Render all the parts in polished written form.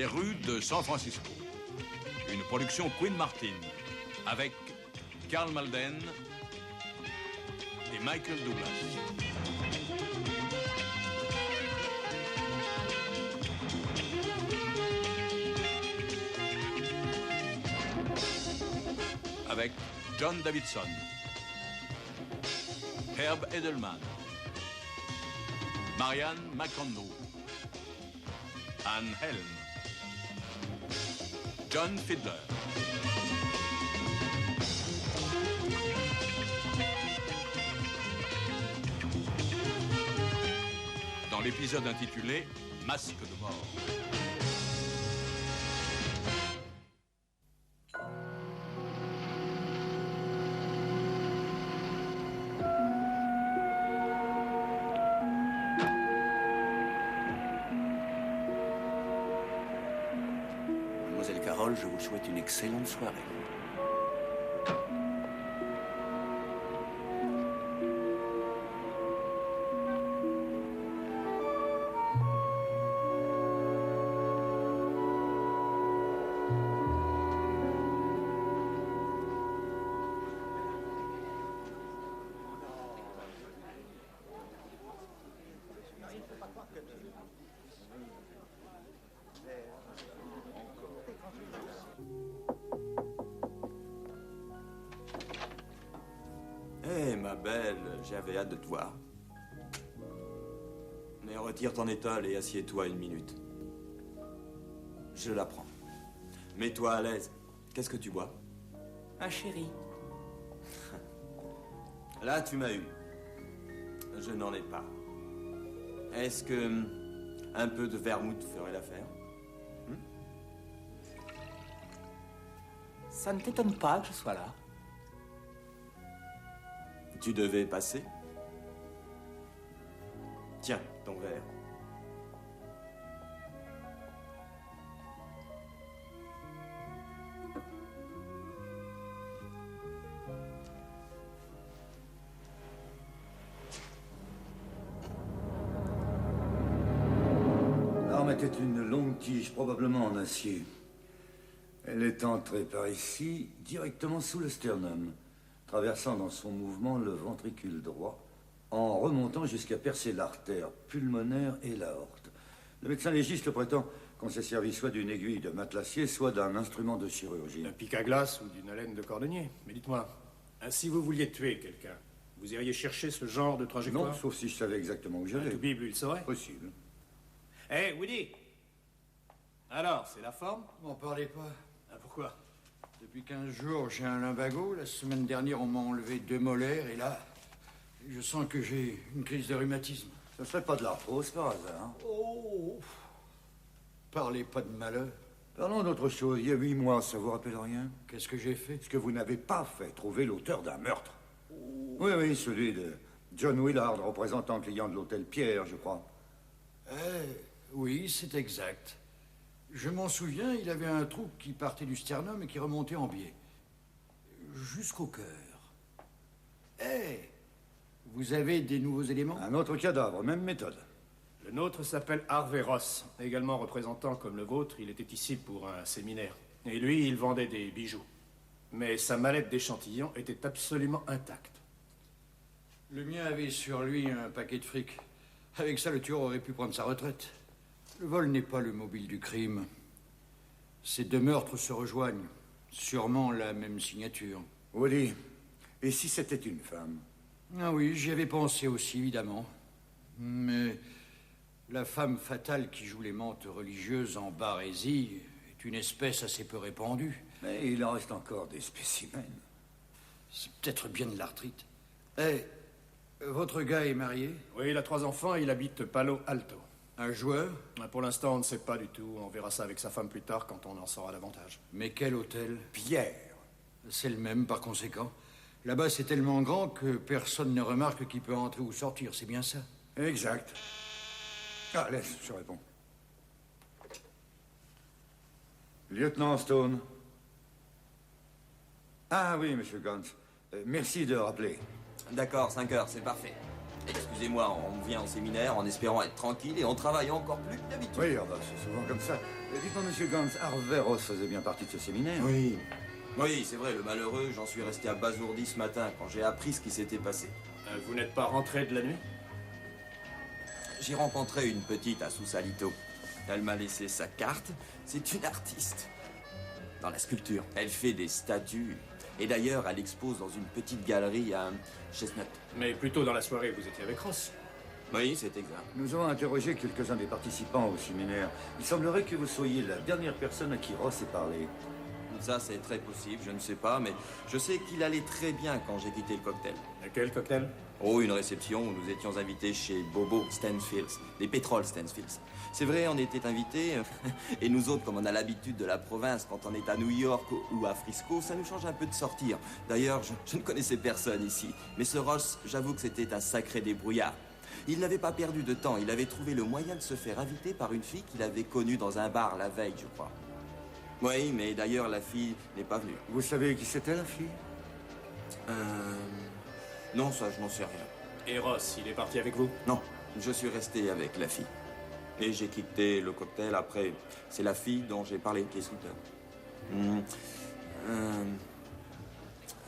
les rues de San Francisco. Une production Queen Martin avec Karl Malden et Michael Douglas. Avec John Davidson, Herb Edelman, Marianne McAndrew, Anne Helm, John Fiedler. Dans l'épisode intitulé Masque de mort. Je vous souhaite une excellente soirée. Ma belle, j'avais hâte de te voir. Mais retire ton étole et assieds-toi une minute. Je la prends. Mets-toi à l'aise. Qu'est-ce que tu bois? Un chéri. Là, tu m'as eu. Je n'en ai pas. Est-ce que un peu de vermouth ferait l'affaire? Ça ne t'étonne pas que je sois là. Tu devais passer? Tiens, ton verre. L'arme était une longue tige, probablement en acier. Elle est entrée par ici, directement sous le sternum, traversant dans son mouvement le ventricule droit, en remontant jusqu'à percer l'artère pulmonaire et l'aorte. Le médecin légiste prétend qu'on s'est servi soit d'une aiguille de matelassier, soit d'un instrument de chirurgie. D'un pic à glace ou d'une haleine de cordonnier. Mais dites-moi, si vous vouliez tuer quelqu'un, vous iriez chercher ce genre de trajectoire? Non, sauf si je savais exactement où j'allais. Tout Bible, il saurait. Possible. Hé, Woody! Alors, c'est la forme? M'en parlez pas. Ah, pourquoi? Depuis 15 jours, j'ai un lumbago. La semaine dernière, on m'a enlevé 2 molaires. Et là, je sens que j'ai une crise de rhumatisme. Ce serait pas de l'arthrose par hasard. Oh! Parlez pas de malheur. Parlons d'autre chose. Il y a 8 mois, ça vous rappelle rien? Qu'est-ce que j'ai fait? Ce que vous n'avez pas fait, trouver l'auteur d'un meurtre. Oui, celui de John Willard, représentant client de l'hôtel Pierre, je crois. Oui, c'est exact. Je m'en souviens, il avait un trou qui partait du sternum et qui remontait en biais. Jusqu'au cœur. Vous avez des nouveaux éléments? Un autre cadavre, même méthode. Le nôtre s'appelle Harvey Ross. Également représentant comme le vôtre, il était ici pour un séminaire. Et lui, il vendait des bijoux. Mais sa mallette d'échantillons était absolument intacte. Le mien avait sur lui un paquet de fric. Avec ça, le tueur aurait pu prendre sa retraite. Le vol n'est pas le mobile du crime. Ces 2 meurtres se rejoignent. Sûrement la même signature. Woody, et si c'était une femme? Ah oui, j'y avais pensé aussi, évidemment. Mais la femme fatale qui joue les mantes religieuses en Barésie est une espèce assez peu répandue. Mais il en reste encore des spécimens. C'est peut-être bien de l'arthrite. Votre gars est marié? Oui, il a 3 enfants et il habite Palo Alto. Un joueur? Pour l'instant, on ne sait pas du tout. On verra ça avec sa femme plus tard quand on en saura davantage. Mais quel hôtel? Pierre. C'est le même, par conséquent. Là-bas, c'est tellement grand que personne ne remarque qui peut entrer ou sortir. C'est bien ça? Exact. Ah, laisse, je réponds. Lieutenant Stone. Ah oui, monsieur Gantz. Merci de rappeler. D'accord, 5 heures, c'est parfait. Excusez-moi, on vient au séminaire en espérant être tranquille et on travaille encore plus que d'habitude. Oui, ah bah, c'est souvent comme ça. Dites-moi, monsieur Gantz, Harvey Ross faisait bien partie de ce séminaire? Oui. Oui, c'est vrai, le malheureux, j'en suis resté abasourdi ce matin quand j'ai appris ce qui s'était passé. Vous n'êtes pas rentré de la nuit? J'ai rencontré une petite à Sausalito. Elle m'a laissé sa carte. C'est une artiste. Dans la sculpture. Elle fait des statues. Et d'ailleurs, elle expose dans une petite galerie à Chestnut. Mais plus tôt dans la soirée, vous étiez avec Ross. Oui, c'est exact. Nous avons interrogé quelques-uns des participants au séminaire. Il semblerait que vous soyez la dernière personne à qui Ross ait parlé. Ça, c'est très possible, je ne sais pas, mais je sais qu'il allait très bien quand j'ai quitté le cocktail. Quel cocktail? Oh, une réception où nous étions invités chez Bobo Stansfields, les pétroles Stansfields. C'est vrai, on était invités, et nous autres, comme on a l'habitude de la province, quand on est à New York ou à Frisco, ça nous change un peu de sortir. D'ailleurs, je ne connaissais personne ici, mais ce Ross, j'avoue que c'était un sacré débrouillard. Il n'avait pas perdu de temps, il avait trouvé le moyen de se faire inviter par une fille qu'il avait connue dans un bar la veille, je crois. Oui, mais d'ailleurs, la fille n'est pas venue. Vous savez qui c'était, la fille? Non, ça, je n'en sais rien. Et Ross, il est parti avec vous? Non, je suis resté avec la fille. Et j'ai quitté le cocktail après. C'est la fille dont j'ai parlé qui est sous terre.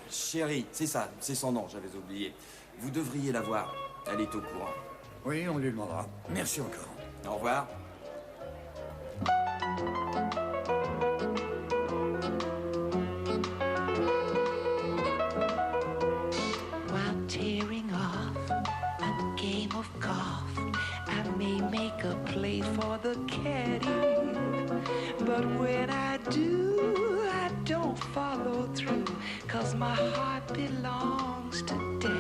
Chérie, c'est ça, c'est son nom, j'avais oublié. Vous devriez la voir, elle est au courant. Oui, on lui demandera. Merci encore. Au revoir. While tearing off a game of golf, I may make a play for the caddy, but when I do, I don't follow through, 'cause my heart belongs to Daddy.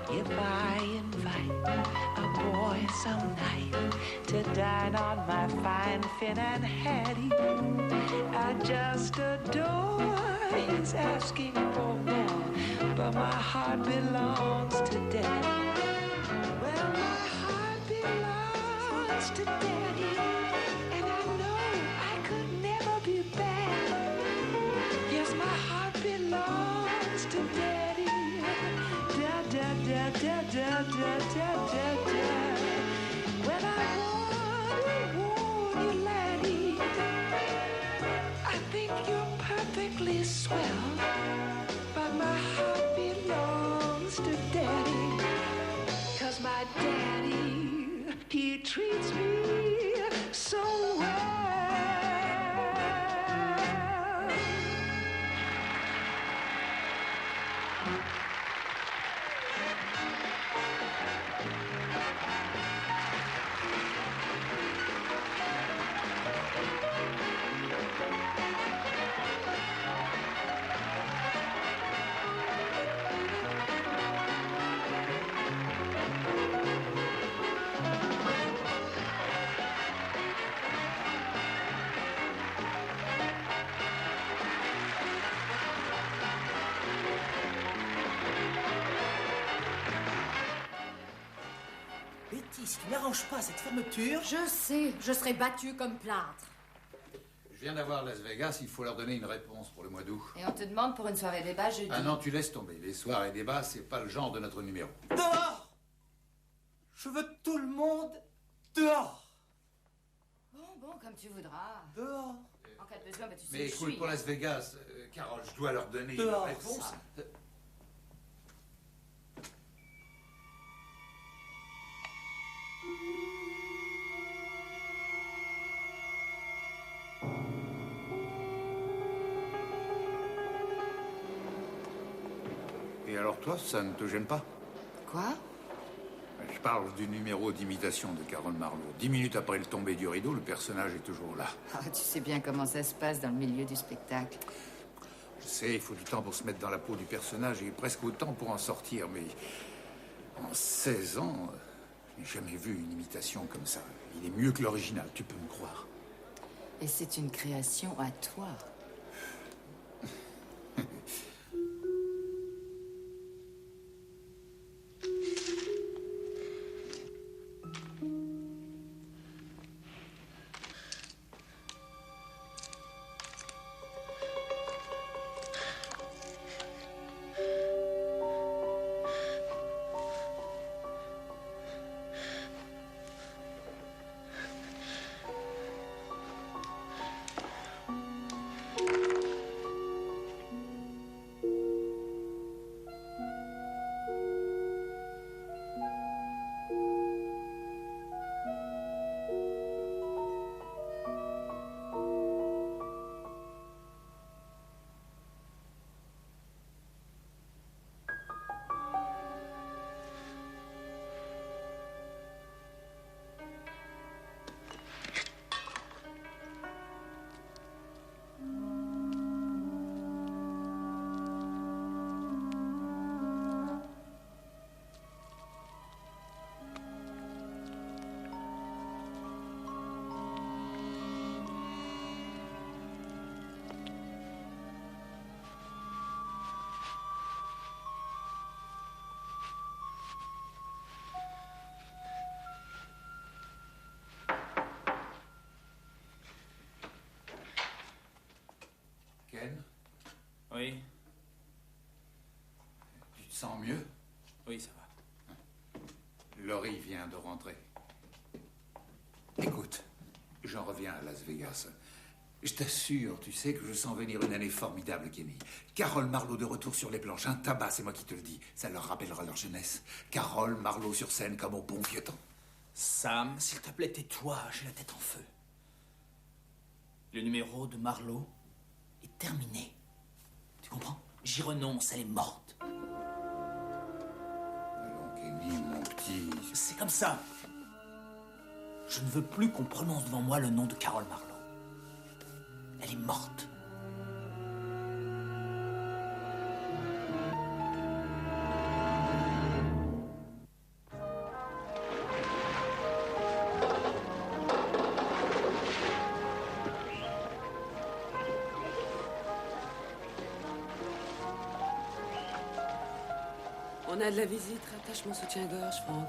If I invite a boy some night to dine on my fine Finn and Hattie, I just adore his asking for more, but my heart belongs to Daddy. Well, my heart belongs to Daddy, and I know I could never be bad. Yes, my heart belongs to Daddy. Da da da da da da da da da. Well, I want to warn you, laddie, I think you're perfectly swell, but my heart belongs to Daddy, 'cause my daddy, he treats me so well. Betty, si tu n'arranges pas cette fermeture... Je sais, je serai battue comme plâtre. Je viens d'avoir Las Vegas, il faut leur donner une réponse pour le mois d'août. Et on te demande pour une soirée débat jeudi. Ah non, tu laisses tomber. Les soirées débats, c'est pas le genre de notre numéro. Dehors! Je veux tout le monde dehors! Bon, comme tu voudras. Dehors! En cas de besoin, bah, tu sais Mais où je écoute, suis. pour Las Vegas, Carole, je dois leur donner Dehors, une réponse. ça. Et alors toi, ça ne te gêne pas? Quoi? Je parle du numéro d'imitation de Carole Marlowe. 10 minutes après le tombé du rideau, le personnage est toujours là. Ah, tu sais bien comment ça se passe dans le milieu du spectacle. Je sais, il faut du temps pour se mettre dans la peau du personnage et presque autant pour en sortir, mais en 16 ans, je n'ai jamais vu une imitation comme ça. Il est mieux que l'original, tu peux me croire. Et c'est une création à toi. mieux? Oui, ça va. Laurie vient de rentrer. Écoute, j'en reviens à Las Vegas. Je t'assure, tu sais que je sens venir une année formidable, Kenny. Carole Marlowe de retour sur les planches, un tabac, c'est moi qui te le dis. Ça leur rappellera leur jeunesse. Carole Marlowe sur scène comme au bon vieux temps. Sam, s'il te plaît, tais-toi, j'ai la tête en feu. Le numéro de Marlowe est terminé. Tu comprends? J'y renonce, elle est morte. Alors, Kenny, mon petit... C'est comme ça. Je ne veux plus qu'on prononce devant moi le nom de Carole Marlowe. Elle est morte. On a de la visite. Rattache mon soutien-gorge, Franck.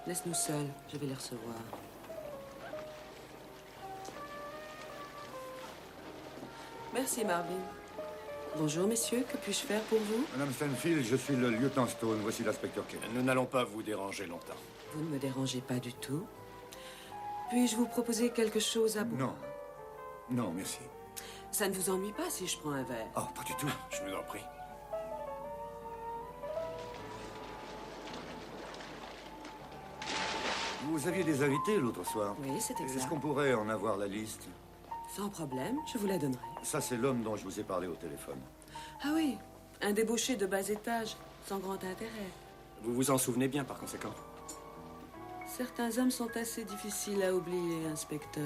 Laisse-nous seuls. Je vais les recevoir. Merci, Marvin. Bonjour, messieurs. Que puis-je faire pour vous? Madame Stanfield, je suis le lieutenant Stone. Voici l'inspecteur Kelly. Nous n'allons pas vous déranger longtemps. Vous ne me dérangez pas du tout. Puis-je vous proposer quelque chose à boire? Non. Non, merci. Ça ne vous ennuie pas si je prends un verre? Oh, pas du tout. Je vous en prie. Vous aviez des invités l'autre soir. Oui, c'est exact. Est-ce qu'on pourrait en avoir la liste? Sans problème, je vous la donnerai. Ça, c'est l'homme dont je vous ai parlé au téléphone. Ah oui, un débauché de bas étage, sans grand intérêt. Vous vous en souvenez bien, par conséquent. Certains hommes sont assez difficiles à oublier, inspecteur.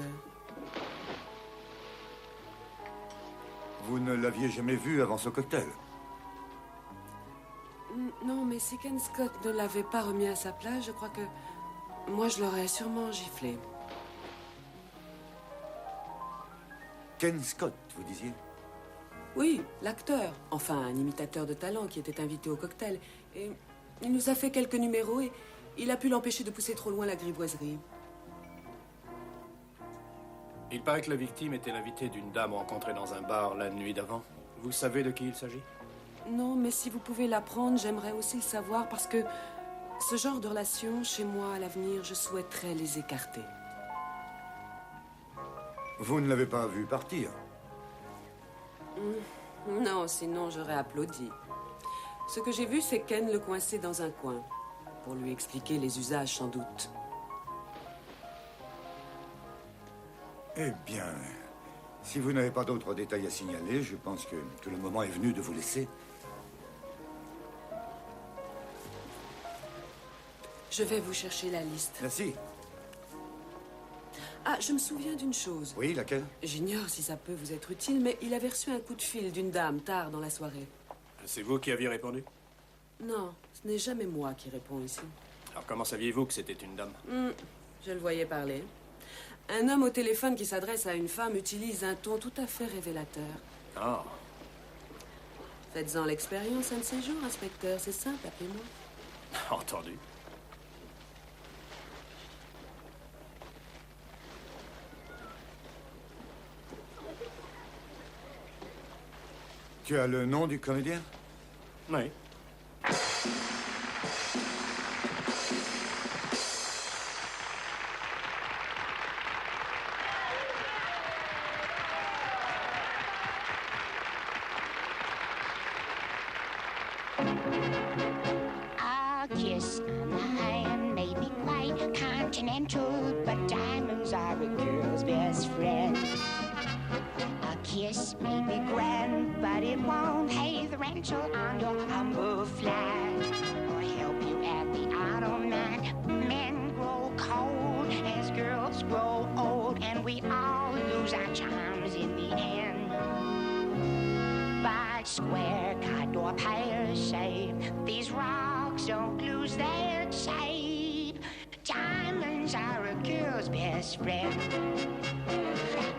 Vous ne l'aviez jamais vu avant ce cocktail? Non, mais si Ken Scott ne l'avait pas remis à sa place, je crois que... moi, je l'aurais sûrement giflé. Ken Scott, vous disiez? Oui, l'acteur. Enfin, un imitateur de talent qui était invité au cocktail. Et il nous a fait quelques numéros et il a pu l'empêcher de pousser trop loin la grivoiserie. Il paraît que la victime était l'invitée d'une dame rencontrée dans un bar la nuit d'avant. Vous savez de qui il s'agit? Non, mais si vous pouvez l'apprendre, j'aimerais aussi le savoir parce que ce genre de relations, chez moi, à l'avenir, je souhaiterais les écarter. Vous ne l'avez pas vu partir? Non, sinon j'aurais applaudi. Ce que j'ai vu, c'est Ken le coincer dans un coin. Pour lui expliquer les usages, sans doute. Eh bien, si vous n'avez pas d'autres détails à signaler, je pense que le moment est venu de vous laisser. Je vais vous chercher la liste. Merci. Ah, je me souviens d'une chose. Oui, laquelle? J'ignore si ça peut vous être utile, mais il avait reçu un coup de fil d'une dame tard dans la soirée. C'est vous qui aviez répondu? Non, ce n'est jamais moi qui réponds ici. Alors comment saviez-vous que c'était une dame? Je le voyais parler. Un homme au téléphone qui s'adresse à une femme utilise un ton tout à fait révélateur. Ah. Faites-en l'expérience un de ces jours, inspecteur. C'est simple, appelez-moi. Entendu. Tu as le nom du comédien? Oui. A kiss on the hand may be quite continental, but diamonds are a girl's best friend. A kiss may be grand, but it won't pay the rental on your humble flat, or help you at the automat. Men grow cold as girls grow old, and we all lose our charms in the end. But square cut or pear shape, these rocks don't lose their shape. Diamonds are a girl's best friend.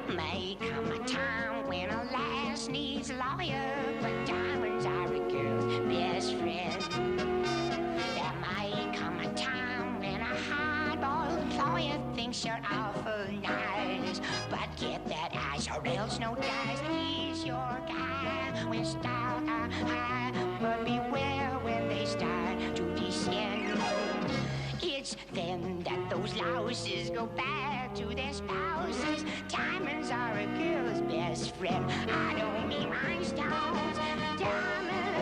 May come a time when a lass needs a lawyer, but diamonds are a girl's best friend. There may come a time when a hard-boiled employer thinks you're awful nice, but get that ice or else no dice. He's your guy when stars are high, but beware when they start it's then that those louses go back to their spouses. Diamonds are a girl's best friend. I don't mean rhinestones. Diamonds,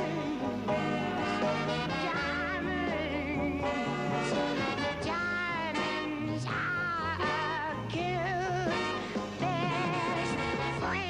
diamonds, diamonds are a girl's best friend.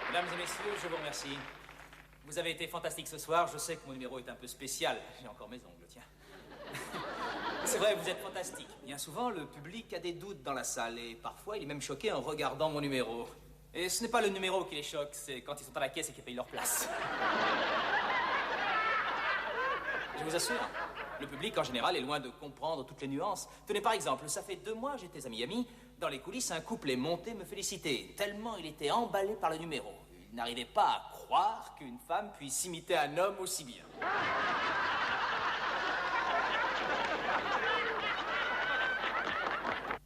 Mesdames et messieurs, je vous remercie. Vous avez été fantastiques ce soir. Je sais que mon numéro est un peu spécial. J'ai encore mes ongles, tiens. C'est vrai, vous êtes fantastiques. Bien souvent, le public a des doutes dans la salle et parfois, il est même choqué en regardant mon numéro. Et ce n'est pas le numéro qui les choque, c'est quand ils sont à la caisse et qu'ils payent leur place. Je vous assure, le public en général est loin de comprendre toutes les nuances. Tenez par exemple, ça fait 2 mois, j'étais à Miami. Dans les coulisses, un couple est monté me féliciter, tellement il était emballé par le numéro. Il n'arrivait pas à croire qu'une femme puisse imiter un homme aussi bien.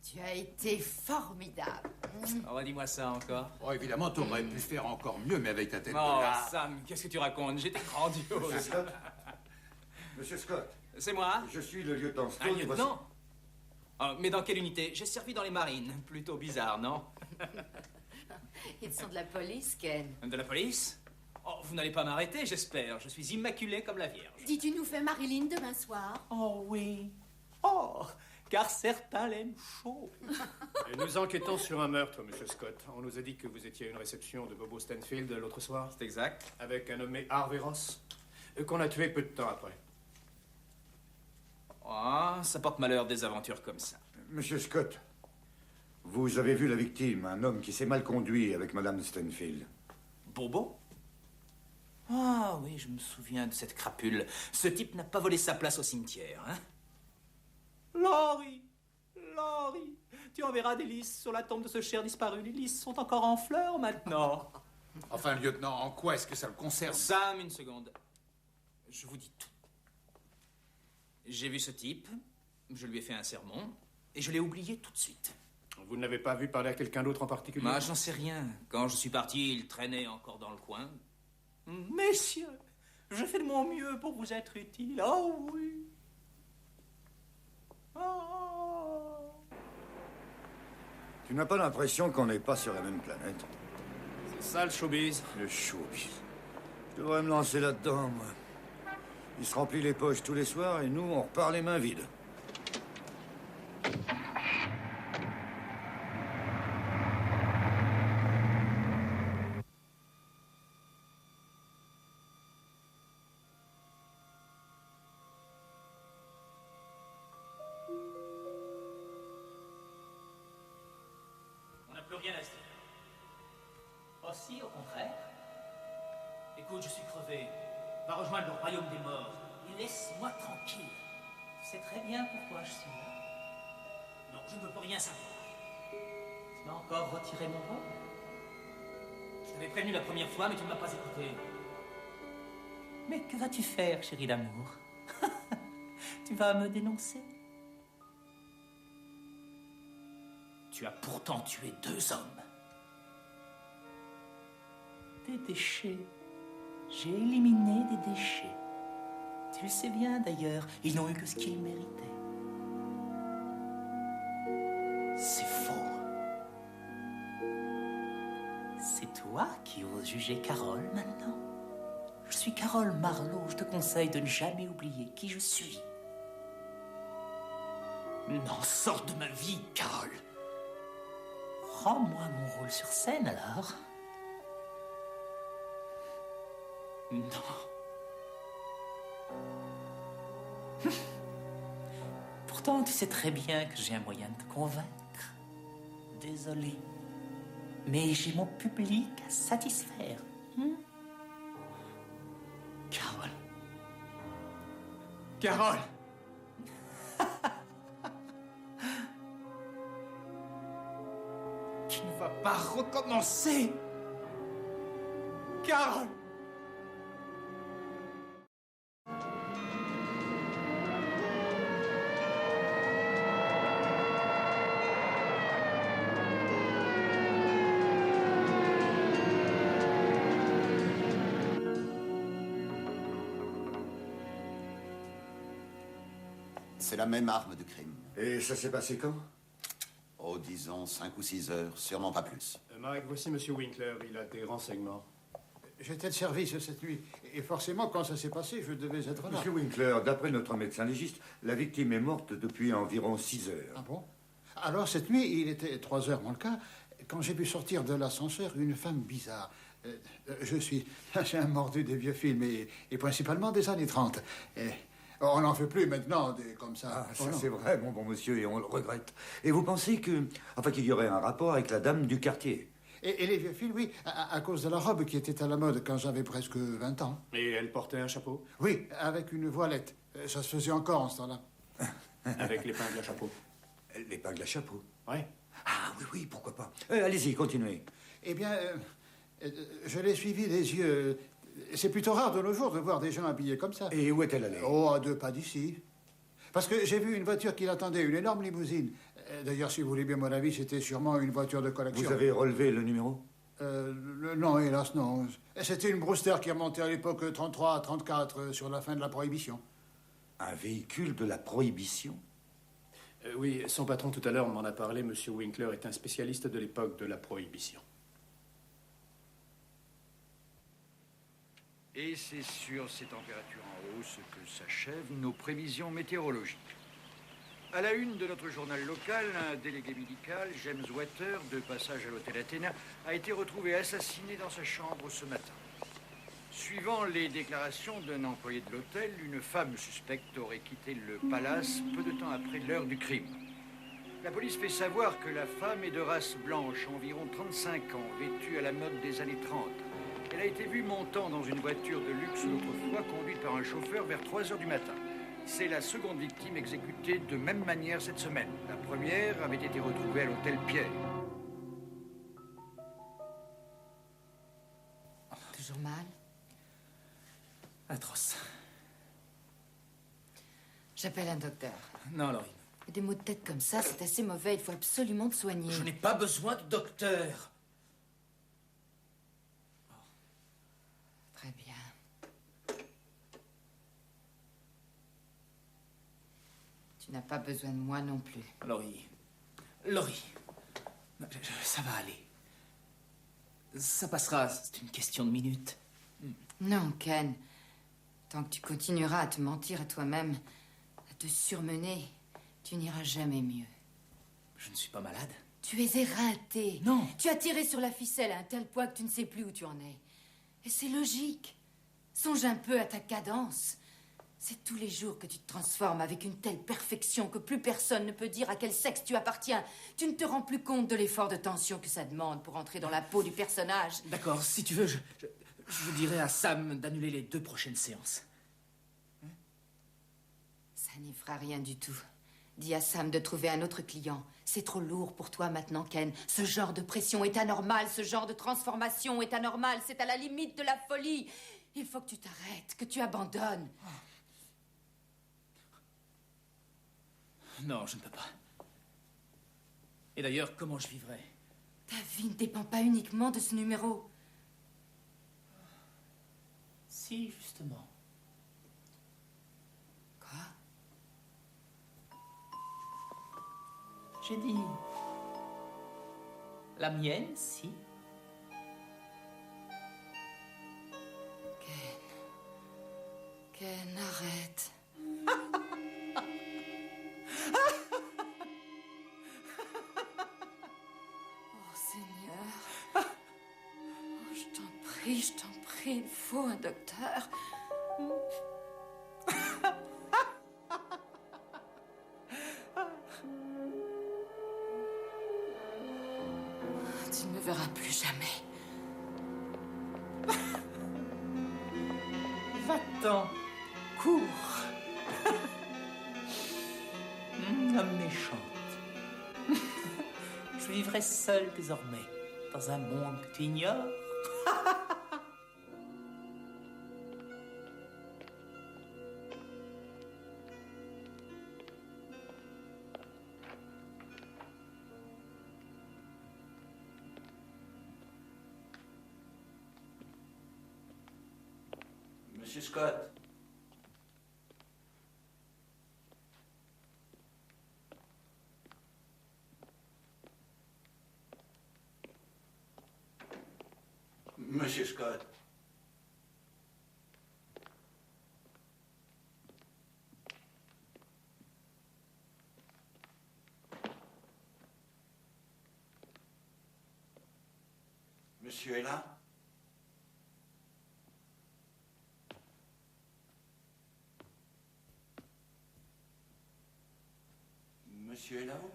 Tu as été formidable. Oh, redis-moi ça encore. Oh, évidemment, tu aurais pu faire encore mieux, mais avec ta tête Oh, de là. Sam, qu'est-ce que tu racontes? J'étais grandiose. Monsieur Scott. Monsieur Scott. C'est moi? Je suis le lieutenant Stone. Un lieutenant? Oh, mais dans quelle unité? J'ai servi dans les marines. Plutôt bizarre, non? Ils sont de la police, Ken. De la police? Oh, vous n'allez pas m'arrêter, j'espère. Je suis immaculé comme la Vierge. Dis-tu nous fais Marilyn demain soir? Oh oui. Oh, car certains l'aiment chaud. Et nous enquêtons sur un meurtre, monsieur Scott. On nous a dit que vous étiez à une réception de Bobo Stanfield l'autre soir. C'est exact. Avec un nommé Harvey Ross, qu'on a tué peu de temps après. Ah, ça porte malheur des aventures comme ça. Monsieur Scott, vous avez vu la victime, un homme qui s'est mal conduit avec Madame Stanfield. Bobo? Ah oui, je me souviens de cette crapule. Ce type n'a pas volé sa place au cimetière, hein? Laurie! Laurie! Tu enverras des lys sur la tombe de ce cher disparu. Les lys sont encore en fleurs maintenant. Enfin, lieutenant, en quoi est-ce que ça le concerne? Sam, une seconde. Je vous dis tout. J'ai vu ce type, je lui ai fait un sermon, et je l'ai oublié tout de suite. Vous ne l'avez pas vu parler à quelqu'un d'autre en particulier? Moi, j'en sais rien. Quand je suis parti, il traînait encore dans le coin. Messieurs, je fais de mon mieux pour vous être utile. Oh oui. Oh. Tu n'as pas l'impression qu'on n'est pas sur la même planète? C'est ça le showbiz. Le showbiz. Je devrais me lancer là-dedans, moi. Il se remplit les poches tous les soirs et nous, on repart les mains vides. On n'a plus rien à se dire. Oh si, au contraire. Écoute, je suis crevé. Va rejoindre le royaume des morts et laisse-moi tranquille. Tu sais très bien pourquoi je suis là. Non, je ne veux plus rien savoir. Tu m'as encore retiré mon rôle. Je t'avais prévenu la première fois, mais tu ne m'as pas écouté. Mais que vas-tu faire, chérie d'amour? Tu vas me dénoncer? Tu as pourtant tué 2 hommes. Des déchets. J'ai éliminé des déchets. Tu le sais bien d'ailleurs, ils n'ont eu que ce qu'ils méritaient. C'est faux. C'est toi qui oses juger Carole maintenant? Je suis Carole Marlowe, je te conseille de ne jamais oublier qui je suis. Non, sors de ma vie, Carole. Rends-moi mon rôle sur scène, alors. Non. Pourtant, tu sais très bien que j'ai un moyen de te convaincre. Désolé. Mais j'ai mon public à satisfaire. Carole. Carole. Tu ne vas pas recommencer. Carole. C'est la même arme de crime. Et ça s'est passé quand? Oh, disons 5 ou 6 heures, sûrement pas plus. Mike, voici Monsieur Winkler, il a des renseignements. J'étais de service cette nuit, et forcément, quand ça s'est passé, je devais être là. Monsieur Winkler, d'après notre médecin légiste, la victime est morte depuis environ 6 heures. Ah bon? Alors, cette nuit, il était 3 heures dans le cas, quand j'ai vu sortir de l'ascenseur une femme bizarre. J'ai un mordu des vieux films, et principalement des années 30. On n'en fait plus maintenant, comme ça. Ah, ça c'est vrai, mon bon monsieur, et on le regrette. Et vous pensez qu'il y aurait un rapport avec la dame du quartier? Et les vieux films, oui, à cause de la robe qui était à la mode quand j'avais presque 20 ans. Et elle portait un chapeau? Oui, avec une voilette. Ça se faisait encore en ce temps-là. Avec l'épingle à chapeau? L'épingle à chapeau? Oui. Ah oui, pourquoi pas. Allez-y, continuez. Eh bien, je l'ai suivi des yeux. C'est plutôt rare de nos jours de voir des gens habillés comme ça. Et où est-elle allée? Oh, à 2 pas d'ici. Parce que j'ai vu une voiture qui l'attendait, une énorme limousine. D'ailleurs, si vous voulez bien mon avis, c'était sûrement une voiture de collection. Vous avez relevé le numéro? Non, hélas, non. C'était une Brewster qui remontait à l'époque 33 à 34, sur la fin de la Prohibition. Un véhicule de la Prohibition? Oui, son patron tout à l'heure m'en a parlé. Monsieur Winkler est un spécialiste de l'époque de la Prohibition. Et c'est sur ces températures en hausse que s'achèvent nos prévisions météorologiques. À la une de notre journal local, un délégué médical, James Water, de passage à l'hôtel Athéna, a été retrouvé assassiné dans sa chambre ce matin. Suivant les déclarations d'un employé de l'hôtel, une femme suspecte aurait quitté le palace peu de temps après l'heure du crime. La police fait savoir que la femme est de race blanche, environ 35 ans, vêtue à la mode des années 30. Elle a été vue montant dans une voiture de luxe l'autre fois, conduite par un chauffeur vers 3 heures du matin. C'est la seconde victime exécutée de même manière cette semaine. La première avait été retrouvée à l'hôtel Pierre. Toujours mal? Atroce. J'appelle un docteur. Non, Laurie. Des maux de tête comme ça, c'est assez mauvais. Il faut absolument te soigner. Je n'ai pas besoin de docteur. Très bien. Tu n'as pas besoin de moi non plus. Laurie, ça va aller. Ça passera, c'est une question de minutes. Non, Ken. Tant que tu continueras à te mentir à toi-même, à te surmener, tu n'iras jamais mieux. Je ne suis pas malade. Tu es éreinté. Non. Tu as tiré sur la ficelle à un tel point que tu ne sais plus où tu en es. Et c'est logique. Songe un peu à ta cadence. C'est tous les jours que tu te transformes avec une telle perfection que plus personne ne peut dire à quel sexe tu appartiens. Tu ne te rends plus compte de l'effort de tension que ça demande pour entrer dans la peau du personnage. D'accord, si tu veux, je dirai à Sam d'annuler les 2 prochaines séances. Ça n'y fera rien du tout. Dis à Sam de trouver un autre client. C'est trop lourd pour toi maintenant, Ken. Ce genre de pression est anormal. Ce genre de transformation est anormal. C'est à la limite de la folie. Il faut que tu t'arrêtes, que tu abandonnes. Non, je ne peux pas. Et d'ailleurs, comment je vivrai? Ta vie ne dépend pas uniquement de ce numéro. Si, justement. Quoi? J'ai dit... La mienne, si. Ken, arrête. Oh, je t'en prie, il faut un docteur. Tu ne me verras plus jamais. Va-t'en, cours. Homme méchante. Je vivrai seul désormais, dans un monde que tu ignores. Monsieur Scott. Monsieur Scott. Monsieur est là? Monsieur est là-haut?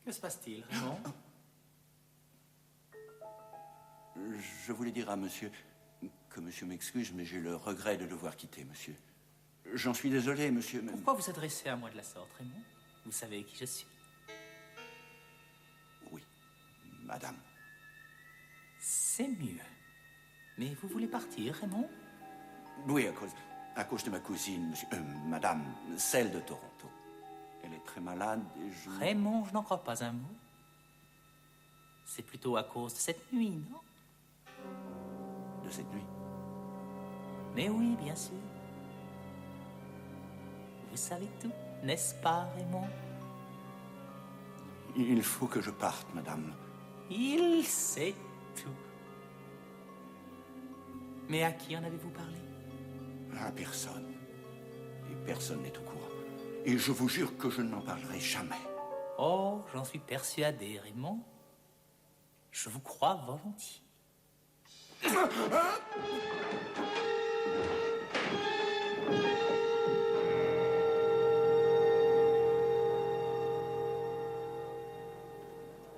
Que se passe-t-il, Raymond? Je voulais dire à monsieur que monsieur m'excuse, mais j'ai le regret de devoir quitter, monsieur. J'en suis désolé, monsieur. Mais... Pourquoi vous adressez à moi de la sorte, Raymond? Vous savez qui je suis. Oui, madame. C'est mieux. Mais vous voulez partir, Raymond? Oui, à cause de ma cousine, monsieur, madame, celle de Toronto. Elle est très malade et je... Raymond, je n'en crois pas un mot. C'est plutôt à cause de cette nuit, non? De cette nuit? Mais oui, bien sûr. Vous savez tout, n'est-ce pas, Raymond? Il faut que je parte, madame. Il sait tout. Mais à qui en avez-vous parlé? À personne. Et personne n'est au courant. Et je vous jure que je n'en parlerai jamais. Oh, j'en suis persuadé, Raymond. Je vous crois volontiers.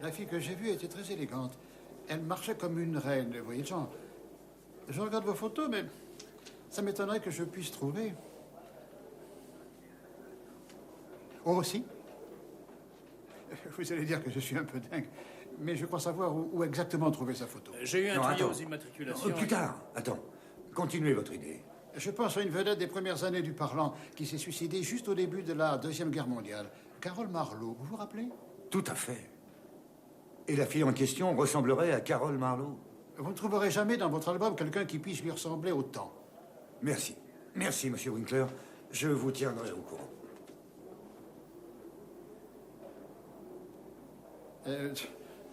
La fille que j'ai vue était très élégante. Elle marchait comme une reine, vous voyez le genre. Je regarde vos photos, mais ça m'étonnerait que je puisse trouver. Oh, aussi? Vous allez dire que je suis un peu dingue, mais je crois savoir où exactement trouver sa photo. J'ai eu un trio aux immatriculations. Plus tard, attends. Continuez votre idée. Je pense à une vedette des premières années du parlant qui s'est suicidée juste au début de la Deuxième Guerre mondiale. Carole Marlowe, vous vous rappelez? Tout à fait. Et la fille en question ressemblerait à Carole Marlowe. Vous ne trouverez jamais dans votre album quelqu'un qui puisse lui ressembler autant. Merci. Merci, monsieur Winkler. Je vous tiendrai au courant.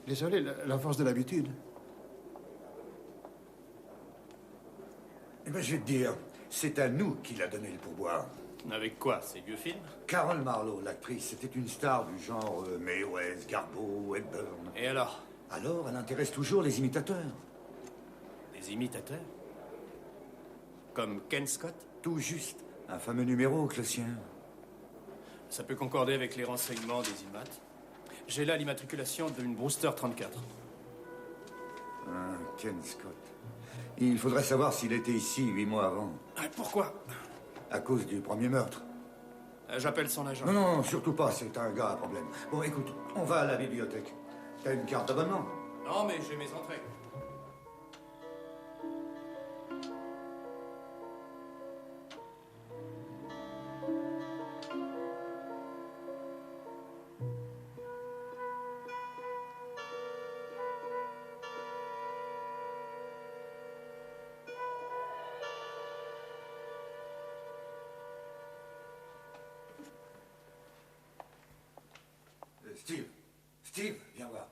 Désolé, la force de l'habitude. Eh bien, je vais te dire, c'est à nous qu'il a donné le pourboire. Avec quoi? Ces vieux films? Carole Marlowe, l'actrice, c'était une star du genre Mae West, Garbo, Hepburn. Et alors? Alors, elle intéresse toujours les imitateurs. Des imitateurs? Comme Ken Scott? Tout juste. Un fameux numéro que le sien. Ça peut concorder avec les renseignements des IMAT. J'ai là l'immatriculation d'une Brewster 34. Ken Scott. Il faudrait savoir s'il était ici 8 mois avant. Pourquoi? À cause du premier meurtre. J'appelle son agent. Non, surtout pas, c'est un gars à problème. Bon, écoute, on va à la bibliothèque. T'as une carte d'abonnement? Non, mais j'ai mes entrées. Steve, viens voir.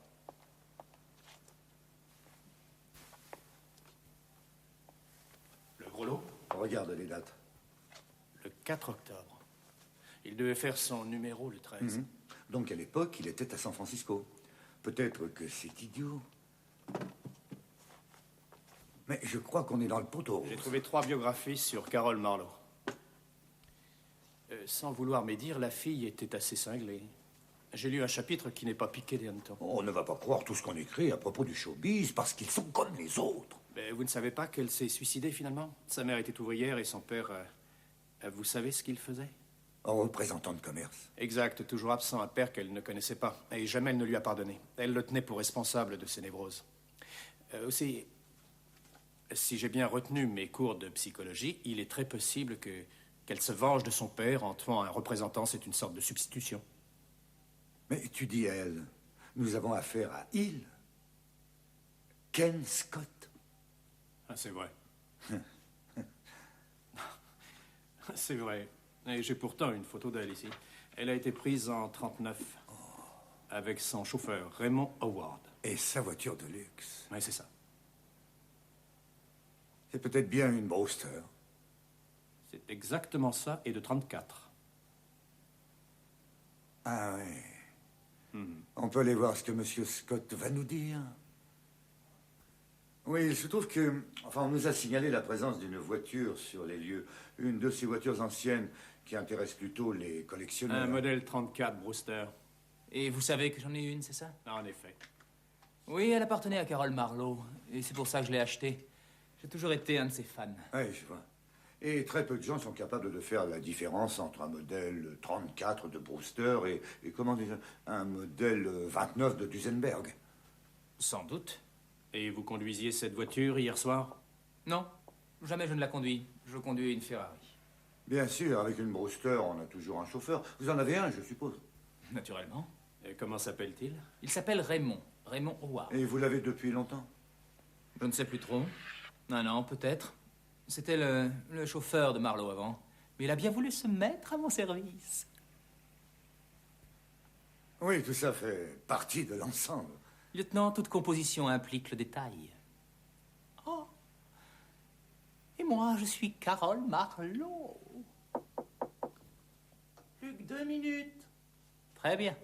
Le gros lot? Regarde les dates. Le 4 octobre. Il devait faire son numéro le 13. Donc à l'époque, il était à San Francisco. Peut-être que c'est idiot. Mais je crois qu'on est dans le poteau. J'ai trouvé 3 biographies sur Carol Marlowe. Sans vouloir médire, la fille était assez cinglée. J'ai lu un chapitre qui n'est pas piqué des hannetons. On ne va pas croire tout ce qu'on écrit à propos du showbiz, parce qu'ils sont comme les autres. Mais vous ne savez pas qu'elle s'est suicidée, finalement? Sa mère était ouvrière et son père... vous savez ce qu'il faisait? Représentant de commerce. Exact, toujours absent, un père qu'elle ne connaissait pas. Et jamais elle ne lui a pardonné. Elle le tenait pour responsable de ses névroses. Aussi, si j'ai bien retenu mes cours de psychologie, il est très possible qu'elle se venge de son père en tuant un représentant. C'est une sorte de substitution. Mais tu dis elle. Nous avons affaire à il. Ken Scott. Ah, c'est vrai. C'est vrai. Et j'ai pourtant une photo d'elle ici. Elle a été prise en 1939 avec son chauffeur, Raymond Howard. Et sa voiture de luxe. Oui, c'est ça. C'est peut-être bien une Brewster. C'est exactement ça, et de 34. Ah oui. On peut aller voir ce que M. Scott va nous dire. Oui, il se trouve que... Enfin, on nous a signalé la présence d'une voiture sur les lieux. Une de ces voitures anciennes qui intéresse plutôt les collectionneurs. Un modèle 34 Brewster. Et vous savez que j'en ai une, c'est ça? En effet. Oui, elle appartenait à Carol Marlowe. Et c'est pour ça que je l'ai achetée. J'ai toujours été un de ses fans. Oui, je vois. Et très peu de gens sont capables de faire la différence entre un modèle 34 de Brewster et comment dire, un modèle 29 de Duesenberg. Sans doute. Et vous conduisiez cette voiture hier soir? Non, jamais je ne la conduis. Je conduis une Ferrari. Bien sûr, avec une Brewster, on a toujours un chauffeur. Vous en avez un, je suppose. Naturellement. Et comment s'appelle-t-il? Il s'appelle Raymond. Raymond Howard. Et vous l'avez depuis longtemps? Je ne sais plus trop. Un an, peut-être. C'était le chauffeur de Marlowe avant. Mais il a bien voulu se mettre à mon service. Oui, tout ça fait partie de l'ensemble. Lieutenant, toute composition implique le détail. Oh. Et moi, je suis Carol Marlowe. Plus que 2 minutes. Très bien.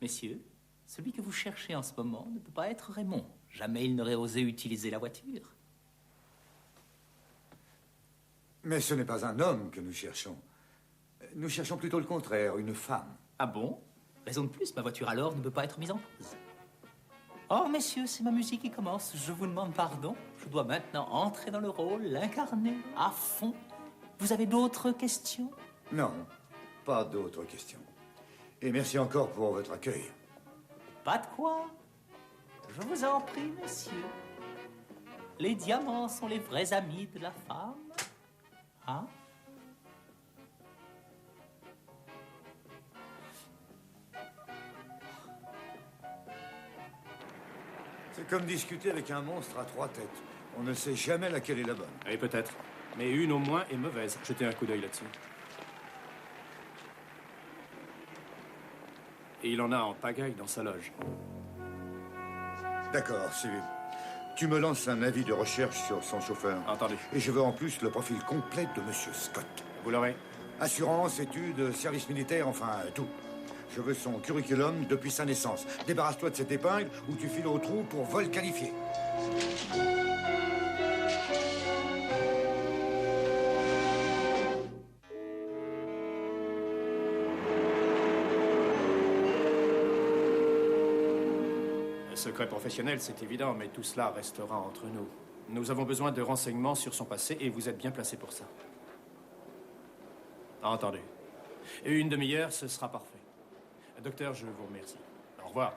Messieurs, celui que vous cherchez en ce moment ne peut pas être Raymond. Jamais il n'aurait osé utiliser la voiture. Mais ce n'est pas un homme que nous cherchons. Nous cherchons plutôt le contraire, une femme. Ah bon? Raison de plus, ma voiture alors ne peut pas être mise en cause. Oh, messieurs, c'est ma musique qui commence. Je vous demande pardon. Je dois maintenant entrer dans le rôle, l'incarner à fond. Vous avez d'autres questions? Non, pas d'autres questions. Et merci encore pour votre accueil. Pas de quoi. Je vous en prie, messieurs. Les diamants sont les vrais amis de la femme. Hein? C'est comme discuter avec un monstre à 3 têtes. On ne sait jamais laquelle est la bonne. Oui, peut-être. Mais une au moins est mauvaise. Jetez un coup d'œil là-dessus. Et il en a en pagaille dans sa loge. D'accord, c'est... Tu me lances un avis de recherche sur son chauffeur. Entendu. Et je veux en plus le profil complet de Monsieur Scott. Vous l'aurez? Assurance, études, service militaire, enfin, tout. Je veux son curriculum depuis sa naissance. Débarrasse-toi de cette épingle ou tu files au trou pour vol qualifié. Secret professionnel, c'est évident, mais tout cela restera entre nous. Nous avons besoin de renseignements sur son passé et vous êtes bien placé pour ça. Entendu. Une demi-heure, ce sera parfait. Docteur, je vous remercie. Au revoir.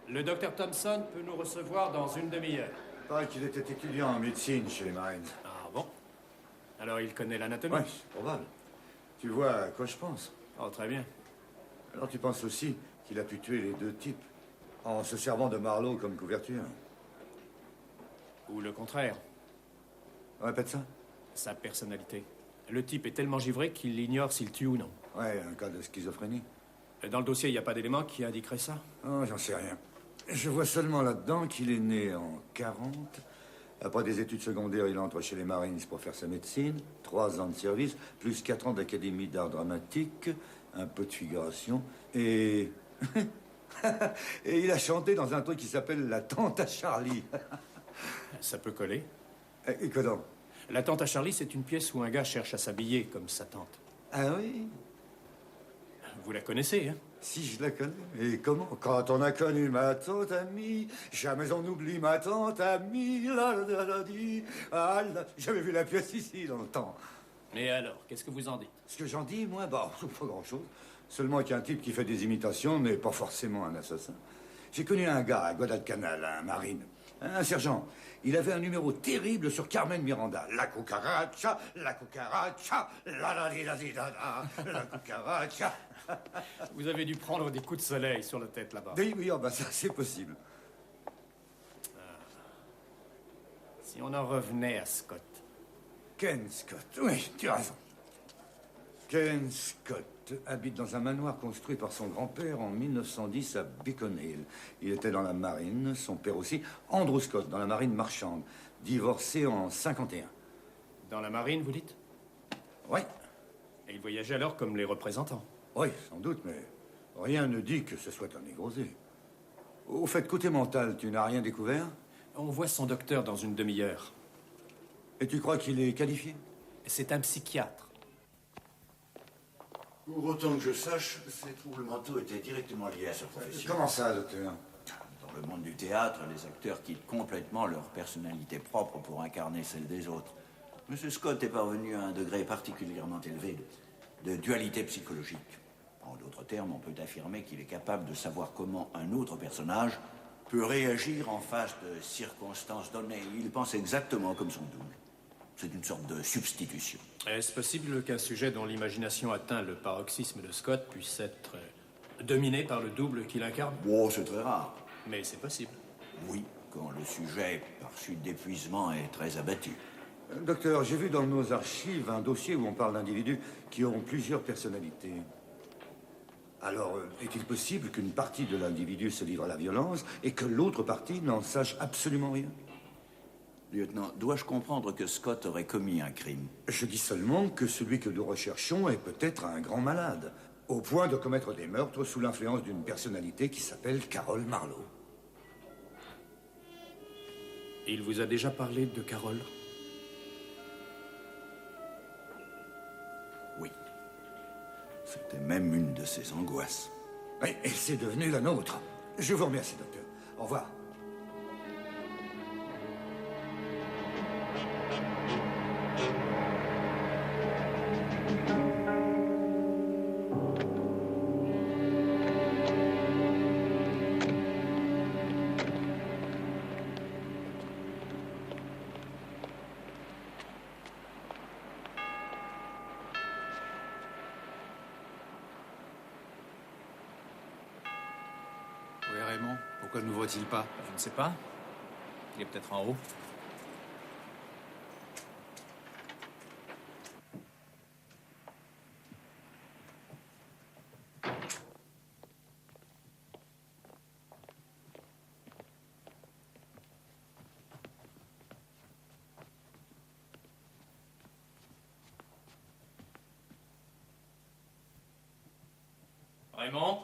Le docteur Thompson peut nous recevoir dans une demi-heure. Il paraît qu'il était étudiant en médecine chez les Marines. Ah bon? Alors il connaît l'anatomie? Oui, c'est probable. Tu vois à quoi je pense? Oh, très bien. Alors tu penses aussi qu'il a pu tuer les 2 types en se servant de Marlowe comme couverture? Ou le contraire. Répète ça. Sa personnalité. Le type est tellement givré qu'il ignore s'il tue ou non. Ouais, un cas de schizophrénie. Dans le dossier, il n'y a pas d'élément qui indiquerait ça? Oh, j'en sais rien. Je vois seulement là-dedans qu'il est né en 40. Après des études secondaires, il entre chez les Marines pour faire sa médecine. 3 ans de service, plus 4 ans d'académie d'art dramatique, un peu de figuration. Et Et il a chanté dans un truc qui s'appelle La Tante à Charlie. Ça peut coller. Et quoi donc? La Tante à Charlie, c'est une pièce où un gars cherche à s'habiller comme sa tante. Ah oui? Vous la connaissez, hein? Si, je la connais. Et comment? Quand on a connu ma tante amie, jamais on oublie ma tante amie. La la la la di. Ah là, j'avais vu la pièce ici dans le temps. Et alors, qu'est-ce que vous en dites? Ce que j'en dis, moi, bah, pas grand-chose. Seulement qu'un type qui fait des imitations n'est pas forcément un assassin. J'ai connu un gars à Guadalcanal, un marine, un sergent. Il avait un numéro terrible sur Carmen Miranda. La cucaracha, la la di la di da da, la cucaracha. Vous avez dû prendre des coups de soleil sur la tête là-bas. Oui, oui, oh, bah, ça, c'est possible. Si on en revenait à Scott. Ken Scott, oui, tu as raison. Ken Scott habite dans un manoir construit par son grand-père en 1910 à Beacon Hill. Il était dans la marine, son père aussi. Andrew Scott, dans la marine marchande, divorcé en 51. Dans la marine, vous dites? Oui. Et il voyageait alors comme les représentants? Oui, sans doute, mais rien ne dit que ce soit un négrosé. Au fait, côté mental, tu n'as rien découvert? On voit son docteur dans une demi-heure. Et tu crois qu'il est qualifié? C'est un psychiatre. Pour autant que je sache, ces troubles mentaux étaient directement liés à sa profession. Comment ça, docteur? Dans le monde du théâtre, les acteurs quittent complètement leur personnalité propre pour incarner celle des autres. Monsieur Scott est parvenu à un degré particulièrement élevé de dualité psychologique. En d'autres termes, on peut affirmer qu'il est capable de savoir comment un autre personnage peut réagir en face de circonstances données. Il pense exactement comme son double. C'est une sorte de substitution. Est-ce possible qu'un sujet dont l'imagination atteint le paroxysme de Scott puisse être dominé par le double qu'il incarne? Oh, c'est très rare. Mais c'est possible. Oui, quand le sujet, par suite d'épuisement, est très abattu. Docteur, j'ai vu dans nos archives un dossier où on parle d'individus qui ont plusieurs personnalités. Alors, est-il possible qu'une partie de l'individu se livre à la violence et que l'autre partie n'en sache absolument rien? Lieutenant, dois-je comprendre que Scott aurait commis un crime? Je dis seulement que celui que nous recherchons est peut-être un grand malade, au point de commettre des meurtres sous l'influence d'une personnalité qui s'appelle Carole Marlowe. Il vous a déjà parlé de Carole? Oui. C'était même une de ses angoisses. Oui, et c'est devenu la nôtre. Je vous remercie, docteur. Au revoir. Oui, Raymond, pourquoi n'ouvre-t-il pas? Je ne sais pas. Il est peut-être en haut. Raymond?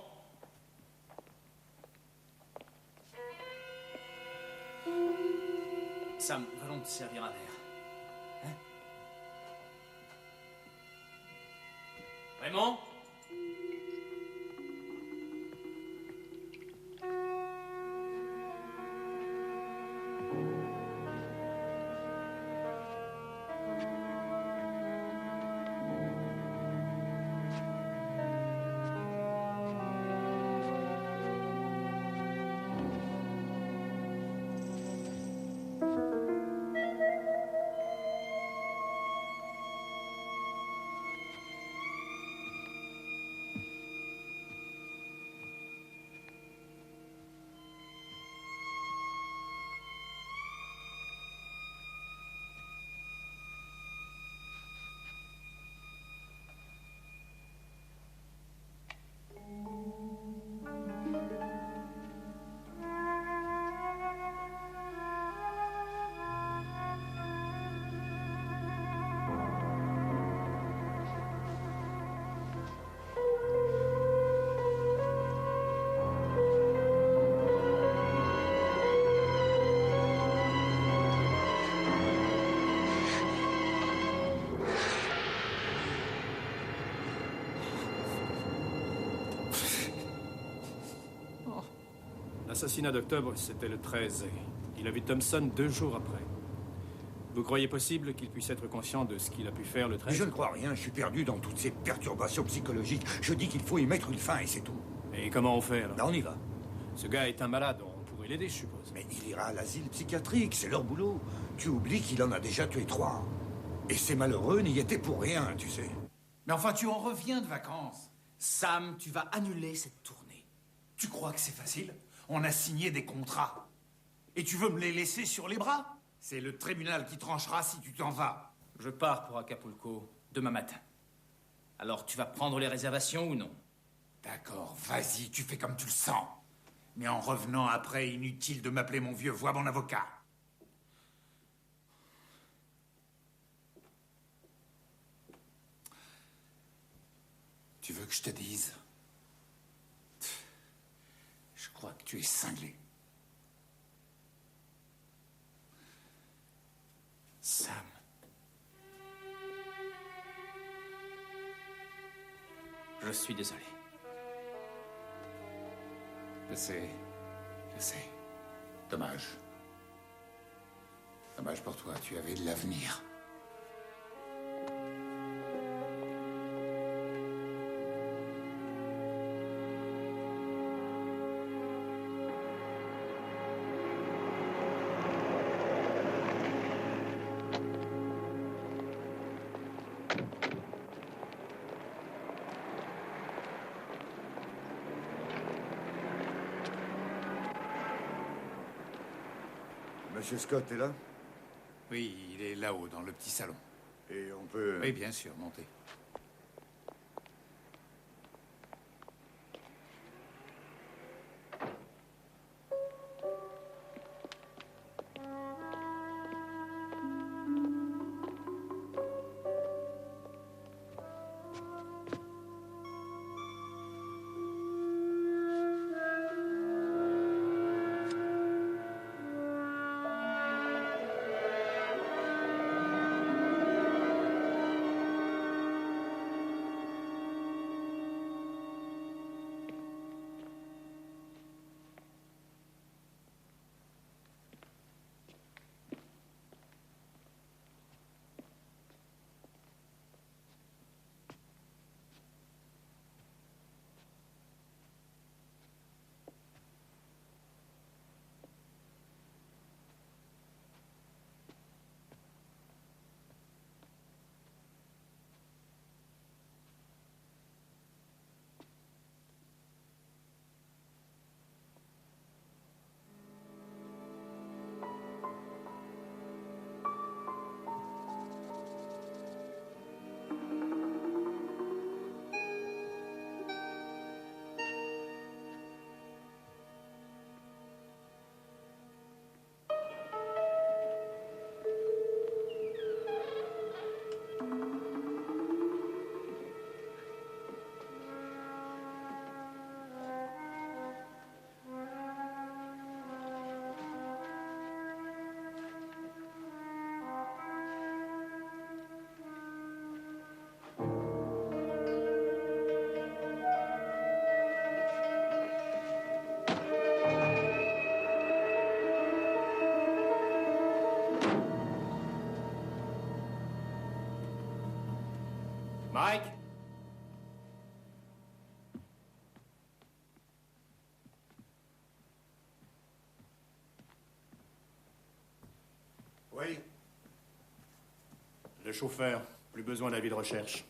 Sam, allons te servir un verre. Hein? Raymond? L'assassinat d'octobre, c'était le 13. Il a vu Thompson 2 jours après. Vous croyez possible qu'il puisse être conscient de ce qu'il a pu faire le 13? Je ne crois rien, je suis perdu dans toutes ces perturbations psychologiques. Je dis qu'il faut y mettre une fin et c'est tout. Et comment on fait alors? Là, on y va. Ce gars est un malade, on pourrait l'aider, je suppose. Mais il ira à l'asile psychiatrique, c'est leur boulot. Tu oublies qu'il en a déjà tué 3. Et ces malheureux n'y étaient pour rien, tu sais. Mais enfin, tu en reviens de vacances. Sam, tu vas annuler cette tournée. Tu crois que c'est facile? On a signé des contrats. Et tu veux me les laisser sur les bras? C'est le tribunal qui tranchera si tu t'en vas. Je pars pour Acapulco demain matin. Alors tu vas prendre les réservations ou non? D'accord, vas-y, tu fais comme tu le sens. Mais en revenant après, inutile de m'appeler mon vieux, vois mon avocat. Tu veux que je te dise? Je crois que tu es cinglé. Sam. Je suis désolé. Je sais. Dommage. Dommage pour toi, tu avais de l'avenir. Monsieur Scott est là? Oui, il est là-haut, dans le petit salon. Et on peut... Oui, bien sûr, montez. Mike? Oui? Le chauffeur. Plus besoin d'avis de recherche.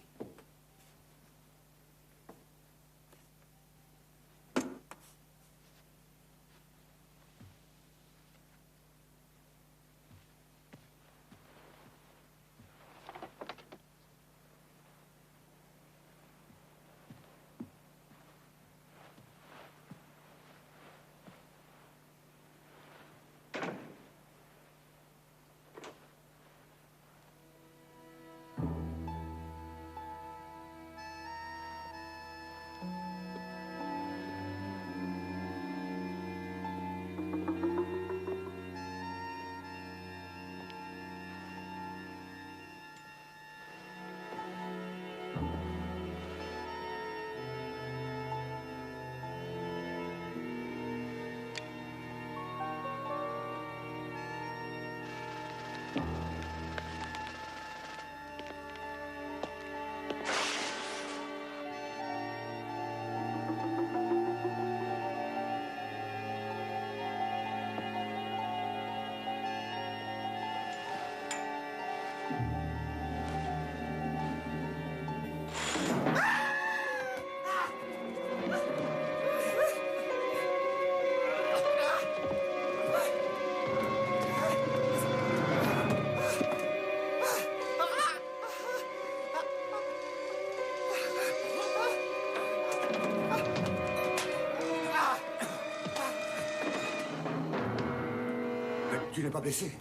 tu n'es pas blessé?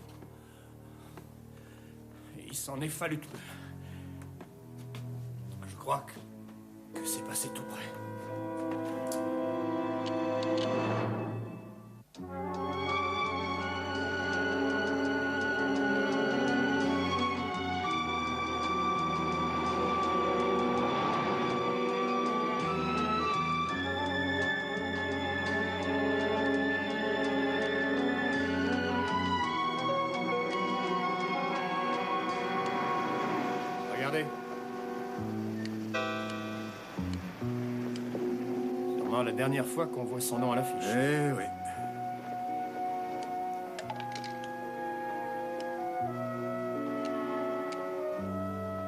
Il s'en est fallu de peu. Je crois que c'est passé tout près. Regardez. Sûrement la dernière fois qu'on voit son nom à l'affiche. Eh oui.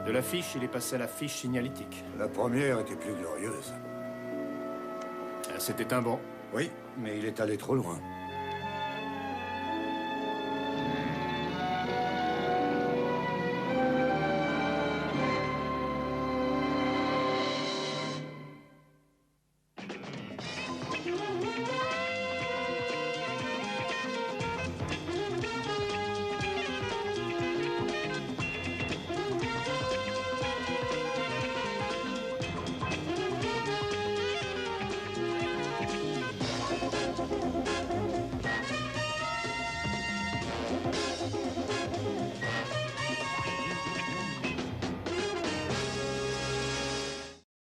De l'affiche, il est passé à la fiche signalétique. La première était plus glorieuse. C'était un bon. Oui, mais il est allé trop loin.